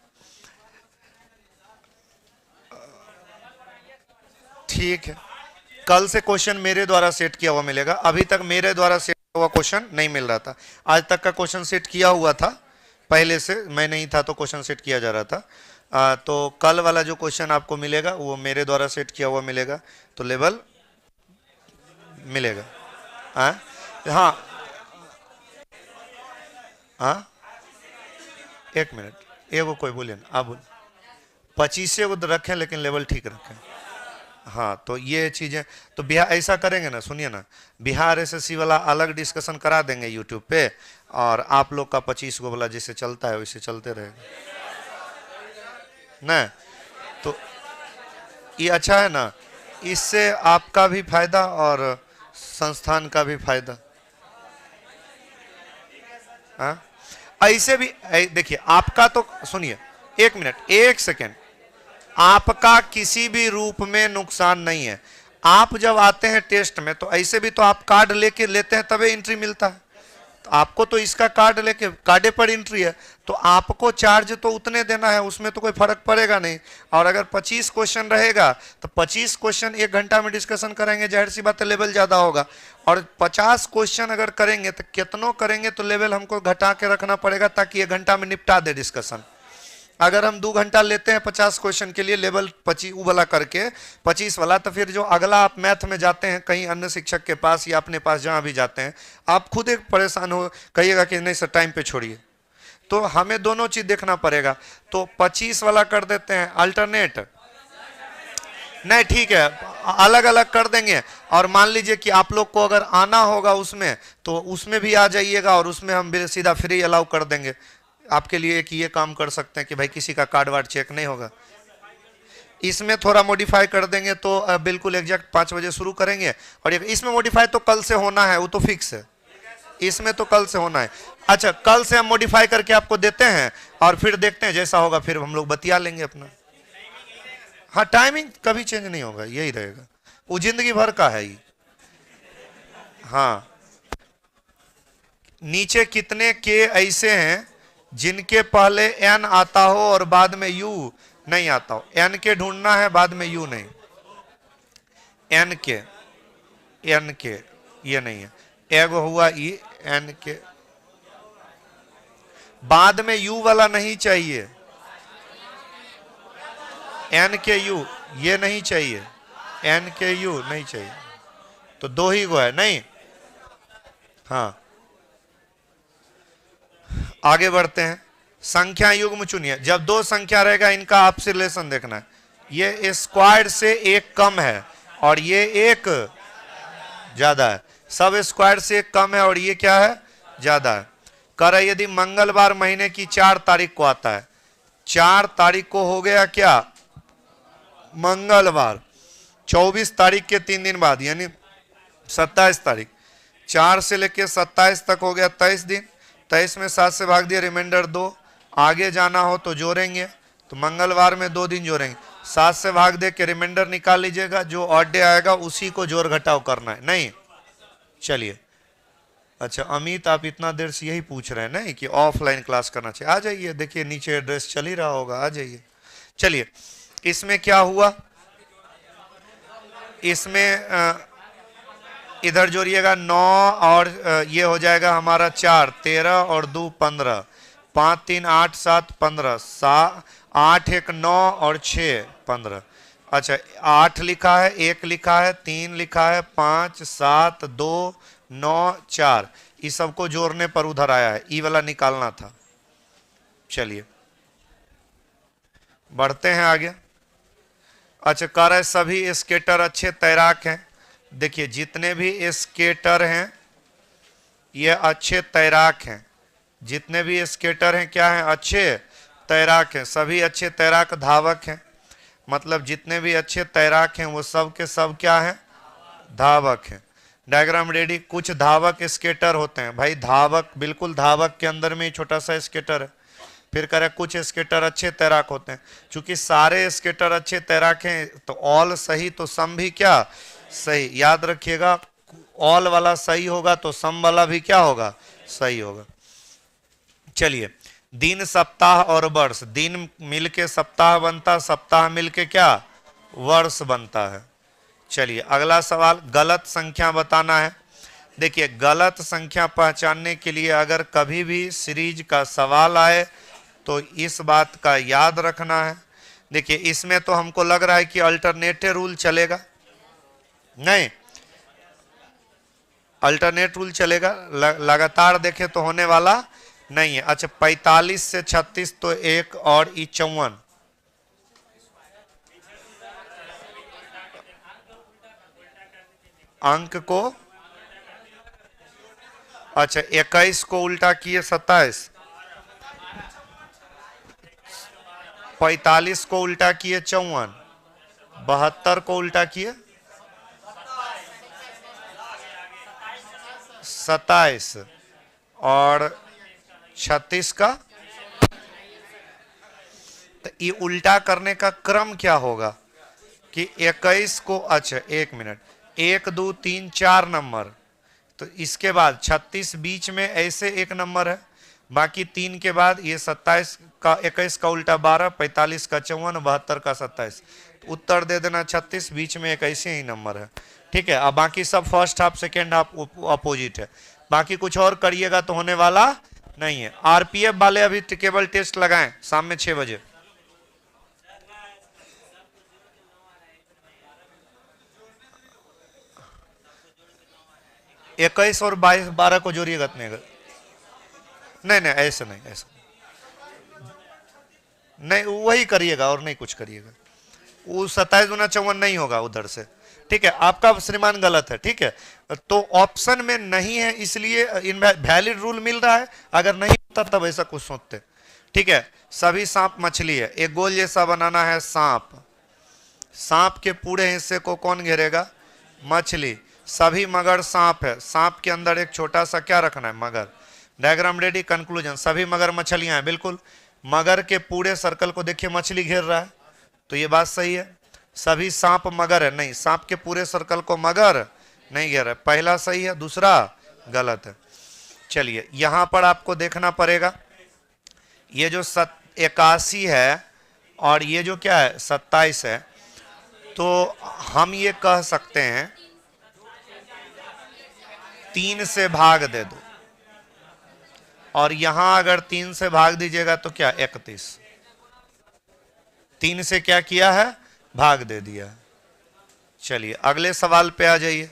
ठीक है। कल से क्वेश्चन मेरे द्वारा सेट किया हुआ मिलेगा, अभी तक मेरे द्वारा सेट हुआ क्वेश्चन नहीं मिल रहा था। आज तक का क्वेश्चन सेट किया हुआ था, पहले से मैं नहीं था तो क्वेश्चन सेट किया जा रहा था। तो कल वाला जो क्वेश्चन आपको मिलेगा वो मेरे द्वारा सेट किया हुआ मिलेगा, तो लेवल मिलेगा। हाँ हाँ हाँ, एक मिनट, एगो कोई बोलिए ना, आप बोल। 25 को रखें लेकिन लेवल ठीक रखें। हाँ, तो ये चीजें तो बिहार ऐसा करेंगे ना, सुनिए ना, बिहार एसएससी वाला अलग डिस्कशन करा देंगे यूट्यूब पे, और आप लोग का 25 को वाला जैसे चलता है वैसे चलते रहेगा ना। तो ये अच्छा है ना, इससे आपका भी फायदा और संस्थान का भी फायदा। हाँ, ऐसे भी देखिए, आपका तो सुनिए, एक मिनट, एक सेकेंड, आपका किसी भी रूप में नुकसान नहीं है। आप जब आते हैं टेस्ट में तो ऐसे भी तो आप कार्ड लेके लेते हैं तभी एंट्री मिलता है, तो आपको तो इसका कार्ड लेके, कार्डे पर एंट्री है, तो आपको चार्ज तो उतने देना है, उसमें तो कोई फर्क पड़ेगा नहीं। और अगर 25 क्वेश्चन रहेगा तो 25 क्वेश्चन 1 घंटा में डिस्कशन करेंगे, जाहिर सी बात है लेवल ज्यादा होगा। और 50 क्वेश्चन अगर करेंगे तो कितनों करेंगे तो लेवल हमको घटा के रखना पड़ेगा, ताकि 1 घंटा में निपटा दे डिस्कशन। अगर हम 2 घंटा लेते हैं 50 क्वेश्चन के लिए, लेवल 25 वाला करके 25 वाला, तो फिर जो अगला आप मैथ में जाते हैं कहीं अन्य शिक्षक के पास या अपने पास जहां भी जाते हैं, आप खुद एक परेशान हो, कहिएगा कि नहीं सर टाइम पे छोड़िए। तो हमें दोनों चीज देखना पड़ेगा। तो 25 वाला कर देते हैं अल्टरनेट, नहीं ठीक है, अलग अलग कर देंगे। और मान लीजिए कि आप लोग को अगर आना होगा उसमें, तो उसमें भी आ जाइएगा, और उसमें हम सीधा फ्री अलाउ कर देंगे आपके लिए कि ये काम कर सकते हैं कि भाई किसी का कार्ड वार्ड चेक नहीं होगा। इसमें थोड़ा मॉडिफाई कर देंगे तो बिल्कुल एग्जैक्ट 5 बजे शुरू करेंगे। और इसमें मॉडिफाई तो कल से होना है, वो तो फिक्स है, इसमें तो कल से होना है। अच्छा, कल से हम मॉडिफाई करके आपको देते हैं और फिर देखते हैं जैसा होगा, फिर हम लोग बतिया लेंगे अपना। हाँ, टाइमिंग कभी चेंज नहीं होगा, यही रहेगा, वो जिंदगी भर का है ये। हाँ, नीचे कितने के ऐसे हैं जिनके पहले एन आता हो और बाद में यू नहीं आता हो? एन के ढूंढना है, बाद में यू नहीं। एन के, एन के ये नहीं है, एगो हुआ ई, एन के बाद में यू वाला नहीं चाहिए, एन के यू ये नहीं चाहिए, एन के यू नहीं चाहिए, तो दो ही गो है नहीं। हाँ, आगे बढ़ते हैं। संख्या युग्म चुनिए। जब दो संख्या रहेगा इनका आपसी रिलेशन देखना है। ये स्क्वायर से एक कम है और ये एक ज्यादा है, सब स्क्वायर से एक कम है और ये क्या है, ज्यादा है। कर यदि मंगलवार महीने की 4 तारीख को आता है, 4 तारीख को हो गया क्या, मंगलवार, 24 तारीख के 3 दिन बाद यानी 27 तारीख, 4 से लेके 27 तक हो गया 23 दिन। 23 में 7 से भाग दिया, रिमाइंडर 2। आगे जाना हो तो जोड़ेंगे, तो मंगलवार में 2 दिन जोड़ेंगे, 7 से भाग दे के रिमाइंडर निकाल लीजिएगा, जो ऑड डे आएगा उसी को जोड़ घटाव करना है नहीं। चलिए, अच्छा अमित आप इतना देर से यही पूछ रहे हैं नहीं कि ऑफलाइन क्लास करना चाहिए, आ जाइए, देखिए नीचे एड्रेस चल ही रहा होगा, आ जाइए। चलिए, इसमें क्या हुआ, इसमें इधर जोड़िएगा 9 और ये हो जाएगा हमारा 4, 13 और 2 15, 5 3 8 7 15, 8 1 9 और 6 15। अच्छा 8 लिखा है, 1 लिखा है, 3 लिखा है, 5 7 2 9 4, इस सबको जोड़ने पर उधर आया है, ई वाला निकालना था। चलिए बढ़ते हैं आगे। अच्छा कह रहे सभी स्केटर अच्छे तैराक हैं। देखिए जितने भी स्केटर हैं ये अच्छे तैराक हैं, जितने भी स्केटर हैं क्या हैं, अच्छे तैराक हैं, सभी अच्छे तैराक धावक हैं। मतलब जितने भी अच्छे तैराक हैं वो सब के सब क्या हैं, धावक हैं। Diagram ready. कुछ धावक स्केटर होते हैं, भाई धावक बिल्कुल धावक के अंदर में ही छोटा सा स्केटर है। फिर कह रहे कुछ स्केटर अच्छे तैराक होते हैं, चूंकि सारे स्केटर अच्छे तैराक हैं तो ऑल सही तो सम भी क्या सही। याद रखिएगा ऑल वाला सही होगा तो सम वाला भी क्या होगा, सही होगा। चलिए, दिन सप्ताह और वर्ष, दिन मिलके सप्ताह बनता, सप्ताह मिलके क्या वर्ष बनता है। चलिए अगला सवाल, गलत संख्या बताना है। देखिए गलत संख्या पहचानने के लिए अगर कभी भी सीरीज का सवाल आए तो इस बात का याद रखना है। देखिए इसमें तो हमको लग रहा है कि अल्टरनेटिव रूल चलेगा, नहीं अल्टरनेट रूल चलेगा, लगातार देखें तो होने वाला नहीं है। अच्छा 45 से 36 तो 1 और 54, अंक को, अच्छा 21 को उल्टा किए 27, 45 को उल्टा किए 54, 72 को उल्टा किए 27 और 36 का, तो ये उल्टा करने का क्रम क्या होगा कि 21 को, अच्छा 1 मिनट, 1 2 3 4 नंबर, तो इसके बाद 36 बीच में ऐसे एक नंबर है, बाकी 3 के बाद ये 27 का 21 का उल्टा 12, 45 का 54, 72 का 27, तो उत्तर दे देना 36, बीच में एक ऐसे ही नंबर है। ठीक है, अब बाकी सब first half second half opposite है, बाकी कुछ और करिएगा तो होने वाला नहीं है। आरपीएफ वाले अभी केवल टेस्ट लगाएं शाम में 6 बजे। इक्कीस और 22 12 को जोड़िएगा, नहीं नहीं ऐसे नहीं, ऐसा नहीं, वही करिएगा और नहीं कुछ करिएगा। वो 27 गुना 54 नहीं होगा उधर से। ठीक है, आपका श्रीमान गलत है। ठीक है, तो ऑप्शन में नहीं है इसलिए वैलिड रूल मिल रहा है, अगर नहीं होता तब ऐसा कुछ सोचते। ठीक है, सभी सांप मछली है, एक गोल जैसा बनाना है सांप, सांप के पूरे हिस्से को कौन घेरेगा, मछली। सभी मगर सांप है, सांप के अंदर एक छोटा सा क्या रखना है, मगर। Diagram ready. कंक्लूजन, सभी मगर मछलियां हैं, बिल्कुल। मगर के पूरे सर्कल को देखिए मछली घेर रहा है, तो ये बात सही है। सभी सांप मगर है, नहीं, सांप के पूरे सर्कल को मगर नहीं घेर है। पहला सही है, दूसरा गलत है। चलिए यहां पर आपको देखना पड़ेगा, ये जो 81 है और ये जो क्या है 27 है, तो हम ये कह सकते हैं 3 से भाग दे दो, और यहां अगर 3 से भाग दीजिएगा तो क्या 31। 3 से क्या किया है, भाग दे दिया। चलिए अगले सवाल पे आ जाइए,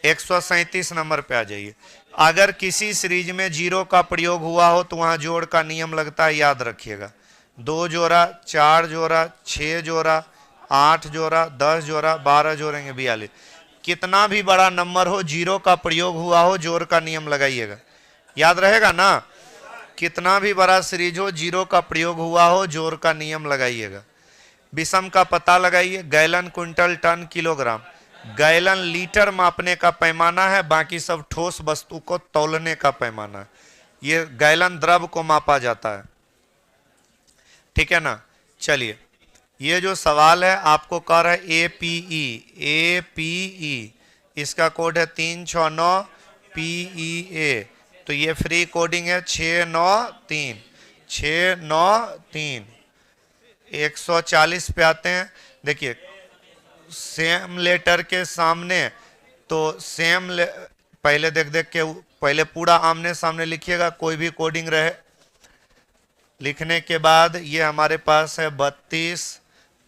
137 नंबर पे आ जाइए। अगर किसी सीरीज में 0 का प्रयोग हुआ हो तो वहां जोड़ का नियम लगता है, याद रखिएगा। 2 जोड़ा, 4 जोड़ा, 6 जोड़ा, 8 जोड़ा, 10 जोड़ा, 12 जोड़ेंगे 42। कितना भी बड़ा नंबर हो, 0 का प्रयोग हुआ हो, जोड़ का नियम लगाइएगा, याद रहेगा ना। कितना भी बड़ा सीरीज हो, 0 का प्रयोग हुआ हो, जोड़ का नियम लगाइएगा। विषम का पता लगाइए, gallon, quintal, ton, kilogram. Gallon litre मापने का पैमाना है, बाकी सब ठोस वस्तु को तौलने का पैमाना है। ये गैलन द्रव को मापा जाता है, ठीक है ना। चलिए ये जो सवाल है आपको कह रहा है एपीई, इसका कोड है 369 PEA, तो ये फ्री कोडिंग है 693 693। 140 पे आते हैं। देखिए सेम लेटर के सामने तो पहले देख के पहले पूरा आमने सामने लिखिएगा, कोई भी कोडिंग रहे। लिखने के बाद ये हमारे पास है 32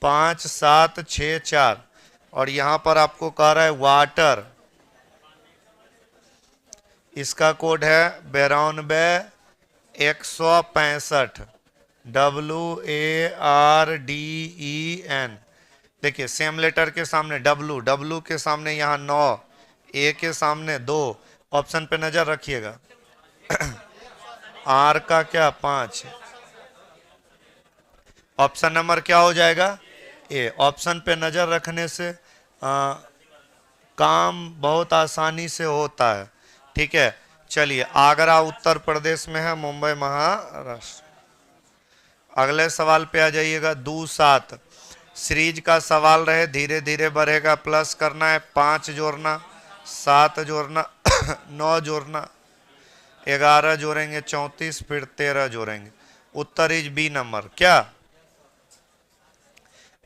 5 7 6 4, और यहां पर आपको कह रहा है वाटर, इसका कोड है 92 165 WARDEN। देखिए सेम लेटर के सामने W के सामने यहाँ 9, A के सामने 2, ऑप्शन पे नजर रखिएगा। R का क्या 5, ऑप्शन नंबर क्या हो जाएगा ए। ऑप्शन पे नजर रखने से काम बहुत आसानी से होता है, ठीक है। चलिए आगरा उत्तर प्रदेश में है, मुंबई महाराष्ट्र। अगले सवाल पे आ जाइएगा। 2-7 सीरीज का सवाल रहे, धीरे धीरे बढ़ेगा, प्लस करना है, 5 जोड़ना, 7 जोड़ना 9 जोड़ना, 11 जोड़ेंगे 34, फिर 13 जोड़ेंगे। उत्तर इज बी नंबर। क्या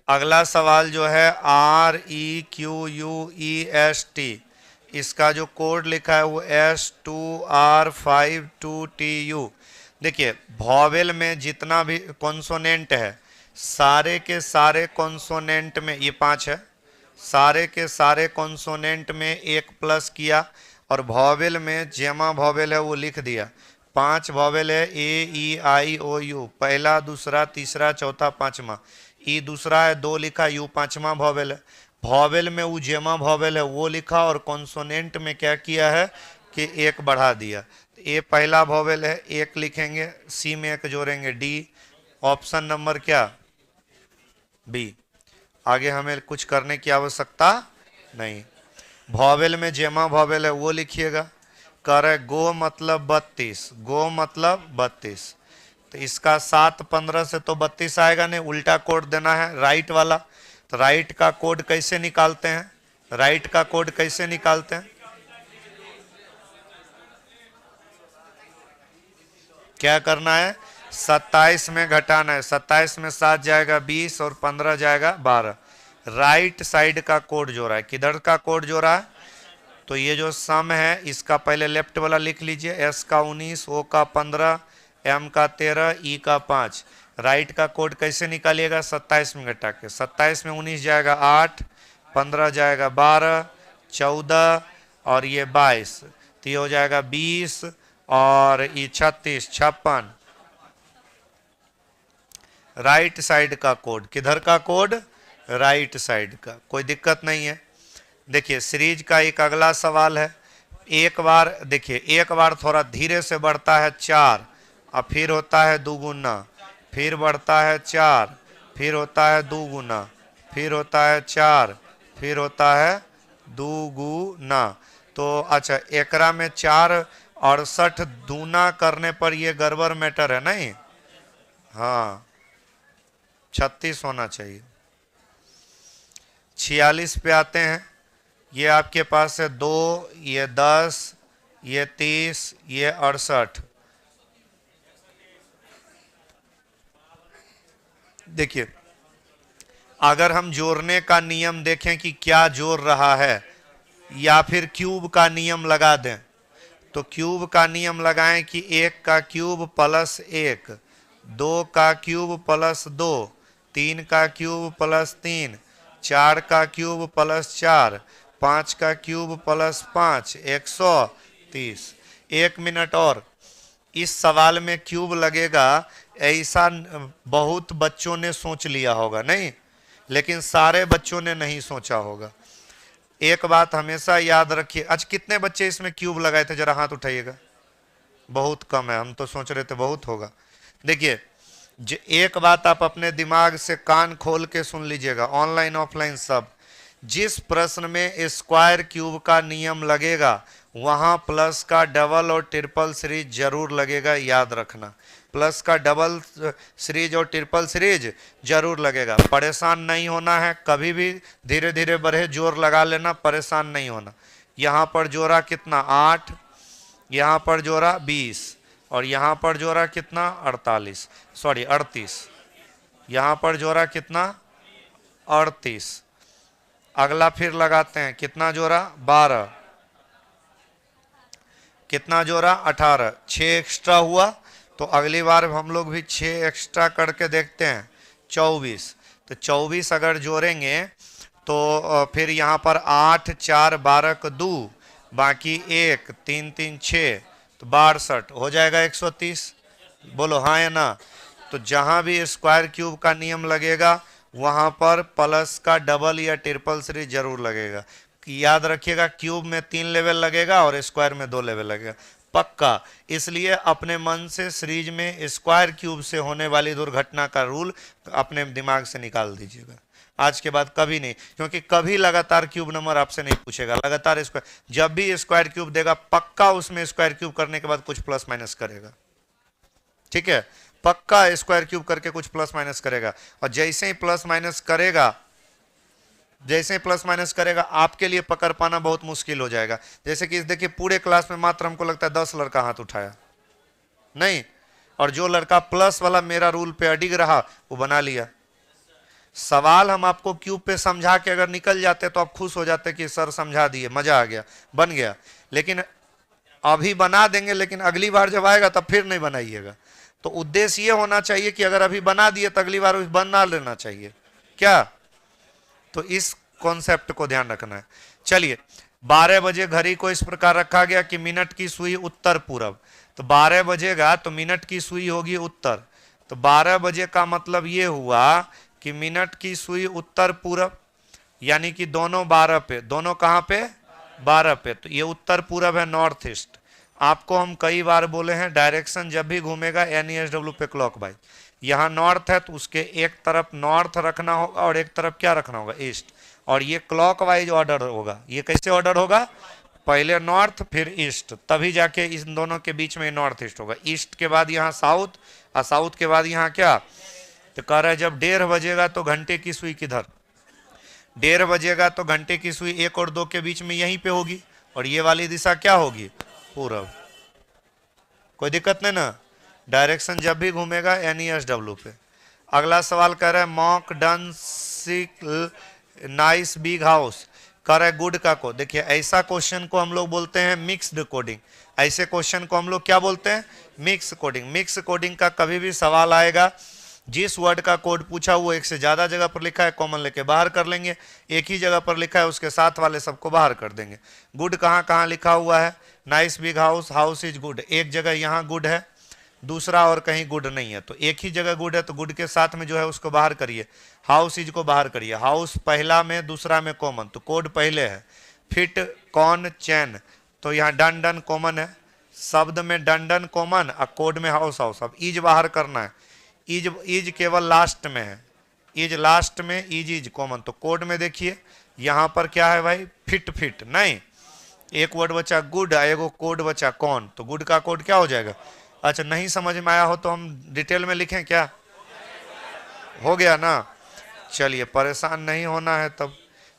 अगला सवाल जो है REQUEST, इसका जो कोड लिखा है वो S2R52TU। देखिए वॉवेल में जितना भी कॉन्सोनेंट है, सारे के सारे कॉन्सोनेंट में, ये 5 है, सारे के सारे कॉन्सोनेंट में 1 प्लस किया, और वॉवेल में जेमा वॉवेल है वो लिख दिया। 5 वॉवेल है, AEIOU, पहला, दूसरा, तीसरा, चौथा, पांचवा। ई दूसरा है, 2 लिखा, यू पांचवा वॉवेल है। वॉवेल में वो जेमा वॉवेल है वो लिखा, और कॉन्सोनेंट में क्या किया है कि 1 बढ़ा दिया। ए पहला वॉवेल है, 1 लिखेंगे, सी में 1 जोड़ेंगे, डी। ऑप्शन नंबर क्या बी। आगे हमें कुछ करने की आवश्यकता नहीं। वॉवेल में जेमा वॉवेल है वो लिखिएगा। कह रहे गो मतलब 32, गो मतलब 32, तो इसका 7-15 से तो 32 आएगा नहीं, उल्टा कोड देना है राइट वाला। तो राइट का कोड कैसे निकालते हैं, राइट का कोड कैसे निकालते हैं, क्या करना है, 27 में घटाना है। 27 में 7 जाएगा 20, और 15 जाएगा 12। राइट साइड का कोड जो रहा है, किधर का कोड जो रहा है, तो ये जो सम है इसका पहले लेफ्ट वाला लिख लीजिए, एस का 19, ओ का 15, एम का 13, ई का 5। राइट का कोड कैसे निकालिएगा, 27 में घटा के। 27 में 19 जाएगा 8, 15 जाएगा 12, 14 और ये 22, तो ये हो जाएगा 20, और ये 36, 56। राइट साइड का कोड, किधर का कोड, राइट साइड का, कोई दिक्कत नहीं है। देखिए सीरीज का एक अगला सवाल है। एक बार देखिए, एक बार थोड़ा धीरे से बढ़ता है 4, और फिर होता है 2 गुना, फिर बढ़ता है 4, फिर होता है 2 गुना, फिर होता है 4, फिर होता है 2 गुना। तो अच्छा एकरा में 4 68 दूना करने पर ये गड़बड़ मैटर है नहीं, हाँ 36 होना चाहिए। 46 पे आते हैं। ये आपके पास है 2, ये 10, ये 30, ये 68। देखिए, अगर हम जोड़ने का नियम देखें कि क्या जोड़ रहा है, या फिर क्यूब का नियम लगा दें, तो क्यूब का नियम लगाएं कि 1 का क्यूब प्लस 1, 2 का क्यूब प्लस 2, 3 का क्यूब प्लस 3, 4 का क्यूब प्लस 4, 5 का क्यूब प्लस 5, 130। 1 मिनट और, इस सवाल में क्यूब लगेगा ऐसा बहुत बच्चों ने सोच लिया होगा, नहीं, लेकिन सारे बच्चों ने नहीं सोचा होगा। एक बात हमेशा याद रखिए। आज कितने बच्चे इसमें क्यूब लगाए थे, जरा हाथ उठाइएगा। बहुत कम है, हम तो सोच रहे थे बहुत होगा। देखिए, एक बात आप अपने दिमाग से कान खोल के सुन लीजिएगा, ऑनलाइन ऑफलाइन सब। जिस प्रश्न में स्क्वायर क्यूब का नियम लगेगा वहां प्लस का डबल और ट्रिपल सीरीज जरूर लगेगा, याद रखना। प्लस का डबल सीरीज और ट्रिपल सीरीज जरूर लगेगा। परेशान नहीं होना है कभी भी, धीरे धीरे बढ़े, जोर लगा लेना, परेशान नहीं होना। यहाँ पर जोड़ा कितना 8, यहाँ पर जोड़ा 20, और यहाँ पर जोड़ा कितना 38। यहाँ पर जोड़ा कितना 38। अगला फिर लगाते हैं, कितना जोड़ा 12, कितना जोड़ा 18, 6 एक्स्ट्रा हुआ, तो अगली बार हम लोग भी 6 एक्स्ट्रा करके देखते हैं, 24। तो 24 अगर जोड़ेंगे तो फिर यहाँ पर 8, 4, 12 को 2, बाकी 1, 3, 3, 6, तो 62 हो जाएगा 130। बोलो हाँ या ना। तो जहाँ भी स्क्वायर क्यूब का नियम लगेगा वहाँ पर प्लस का डबल या ट्रिपल सीरीज जरूर लगेगा। याद रखिएगा, क्यूब में 3 लेवल लगेगा और स्क्वायर में 2 लेवल लगेगा, पक्का। इसलिए अपने मन से सीरीज में स्क्वायर क्यूब से होने वाली दुर्घटना का रूल अपने दिमाग से निकाल दीजिएगा। आज के बाद कभी नहीं, क्योंकि कभी लगातार क्यूब नंबर आपसे नहीं पूछेगा। लगातार स्क्वायर, जब भी स्क्वायर क्यूब देगा पक्का उसमें स्क्वायर क्यूब करने के बाद कुछ प्लस माइनस करेगा, ठीक है, पक्का स्क्वायर क्यूब करके कुछ प्लस माइनस करेगा। और जैसे ही प्लस माइनस करेगा, जैसे ही प्लस माइनस करेगा आपके लिए पकड़ पाना बहुत मुश्किल हो जाएगा। जैसे कि देखिए, पूरे क्लास में मात्र हमको लगता है 10 लड़का हाथ उठाया नहीं, और जो लड़का प्लस वाला मेरा रूल पे अडिग रहा वो बना लिया। सवाल हम आपको क्यूब पे समझा के अगर निकल जाते तो आप खुश हो जाते कि सर समझा दिए, मजा आ गया, बन गया। लेकिन अभी बना देंगे, लेकिन अगली बार जब आएगा तब फिर नहीं बनाइएगा। तो उद्देश्य ये होना चाहिए कि अगर अभी बना दिए तो अगली बार बना लेना चाहिए, क्या? तो इस कॉन्सेप्ट को ध्यान रखना है। चलिए, 12 बजे घड़ी को इस प्रकार रखा गया कि मिनट की सुई उत्तर पूरब, तो 12 बजेगा तो मिनट की सुई होगी उत्तर। तो 12 बजे का मतलब ये हुआ कि मिनट की सुई उत्तर पूरब, यानी कि दोनों 12 पे, दोनों कहां पे 12 पे, तो ये उत्तर पूरब है, नॉर्थ ईस्ट। आपको हम कई बार बोले हैं, डायरेक्शन जब भी घूमेगा NESW पे क्लॉकवाइज। यहाँ नॉर्थ है तो उसके एक तरफ नॉर्थ रखना होगा और एक तरफ क्या रखना होगा, ईस्ट। और ये क्लॉकवाइज ऑर्डर होगा। ये कैसे ऑर्डर होगा, पहले नॉर्थ फिर ईस्ट, तभी जाके इन दोनों के बीच में नॉर्थ ईस्ट होगा। ईस्ट के बाद यहाँ साउथ, और साउथ के बाद यहाँ क्या। तो कह रहा है जब 1:30 बजेगा तो घंटे की सुई किधर, 1:30 बजेगा तो घंटे की सुई 1 और 2 के बीच में यहीं पे होगी, और ये वाली दिशा क्या होगी, पूरब। कोई दिक्कत नहीं ना, डायरेक्शन जब भी घूमेगा NESW पे। अगला सवाल कह रहा है मॉक डन सिक नाइस बिग हाउस, कह रहा है गुड का को। देखिए, ऐसा क्वेश्चन को हम लोग बोलते हैं मिक्स्ड कोडिंग। ऐसे क्वेश्चन को हम लोग क्या बोलते हैं, मिक्स कोडिंग। मिक्स कोडिंग का कभी भी सवाल आएगा, जिस वर्ड का कोड पूछा वो एक से ज्यादा जगह पर लिखा है, कॉमन लेके बाहर कर लेंगे। एक ही जगह पर लिखा है उसके साथ वाले सबको बाहर कर देंगे। गुड कहाँ कहाँ लिखा हुआ है, nice big house, house is good, एक जगह यहाँ गुड है, दूसरा और कहीं गुड नहीं है। तो एक ही जगह गुड है, तो गुड के साथ में जो है उसको बाहर करिए, हाउस इज को बाहर करिए। हाउस पहला में, दूसरा में कॉमन, तो कोड पहले है। फिट, कॉन, चैन, तो यहाँ डन डन कॉमन है, शब्द में डन डन कॉमन और कोड में हाउस हाउस। अब इज बाहर करना है, इज केवल लास्ट में है, इज लास्ट में, इज कॉमन। तो कोड में देखिए यहाँ पर क्या है भाई, फिट फिट नहीं, एक वर्ड बचा गुड, एगो कोड बचा कौन, तो गुड का कोड क्या हो जाएगा। अच्छा, नहीं समझ में आया हो तो हम डिटेल में लिखें क्या, हो गया ना। चलिए, परेशान नहीं होना है तब।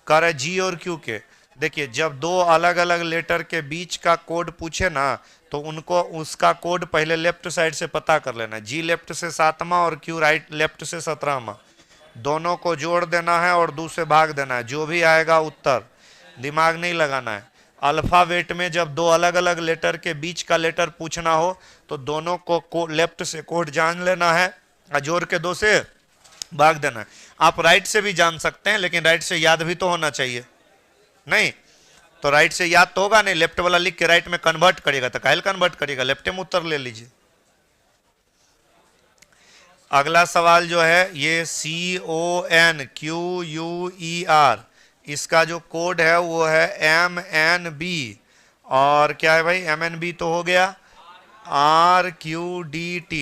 कर है जी और क्यू के। देखिए जब दो अलग अलग लेटर के बीच का कोड पूछे ना, तो उनको उसका कोड पहले लेफ्ट साइड से पता कर लेना। जी लेफ्ट से 7वां और क्यू राइट लेफ्ट से 17वां, दोनों को जोड़ देना है और 2 से भाग देना है, जो भी आएगा उत्तर। दिमाग नहीं लगाना है। अल्फाबेट में जब दो अलग अलग लेटर के बीच का लेटर पूछना हो तो दोनों को लेफ्ट से कोड जान लेना है और जोड़ के 2 से भाग देना है। आप राइट से भी जान सकते हैं, लेकिन राइट से याद भी तो होना चाहिए। नहीं तो राइट से याद तो होगा नहीं, लेफ्ट वाला लिख के राइट में कन्वर्ट करेगा तो काहे कन्वर्ट करेगा, लेफ्ट में उत्तर ले लीजिए। अगला सवाल जो है ये CONQUER, इसका जो कोड है वो है MNB। और क्या है भाई, MNB तो हो गया RQDT।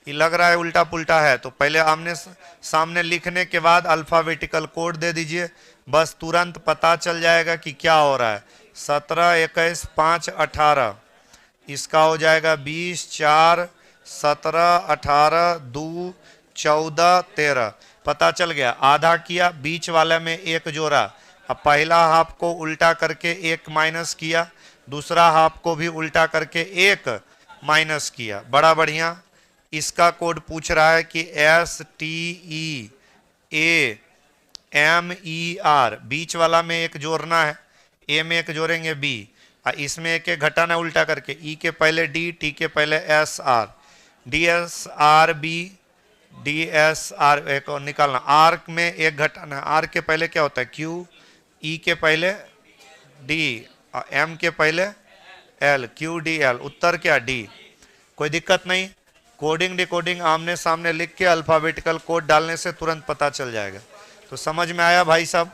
ये लग रहा है उल्टा पुल्टा है, तो पहले आमने सामने लिखने के बाद अल्फाबेटिकल कोड दे दीजिए, बस तुरंत पता चल जाएगा कि क्या हो रहा है। 17 21 5 18, इसका हो जाएगा 20 4 17 18 2 14 13। पता चल गया। आधा किया, बीच वाले में एक जोड़ा। अब पहला हाफ को उल्टा करके एक माइनस किया, दूसरा हाफ को भी उल्टा करके एक माइनस किया। बड़ा बढ़िया। इसका कोड पूछ रहा है कि STEAMER, बीच वाला में एक जोड़ना है, ए में एक जोड़ेंगे बी, इसमें एक एक घटाना है उल्टा करके, ई के पहले डी, टी के पहले एस आर, DSRB DSR एक और निकालना, आर में एक घटाना, आर के पहले क्या होता है क्यू, ई के पहले डी, एम के पहले एल, QDL, उत्तर क्या डी। कोई दिक्कत नहीं। कोडिंग डिकोडिंग आमने सामने लिख के अल्फाबेटिकल कोड डालने से तुरंत पता चल जाएगा। तो समझ में आया भाई साहब।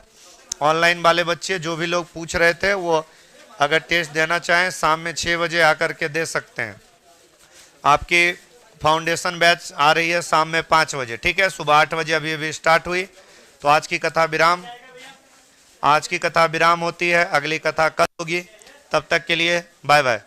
ऑनलाइन वाले बच्चे जो भी लोग पूछ रहे थे वो अगर टेस्ट देना चाहें शाम में 6 बजे आकर के दे सकते हैं। आपकी फाउंडेशन बैच आ रही है शाम में 5 बजे, ठीक है। सुबह 8 बजे अभी अभी स्टार्ट हुई। तो आज की कथा विराम होती है, अगली कथा कल होगी। तब तक के लिए बाय बाय।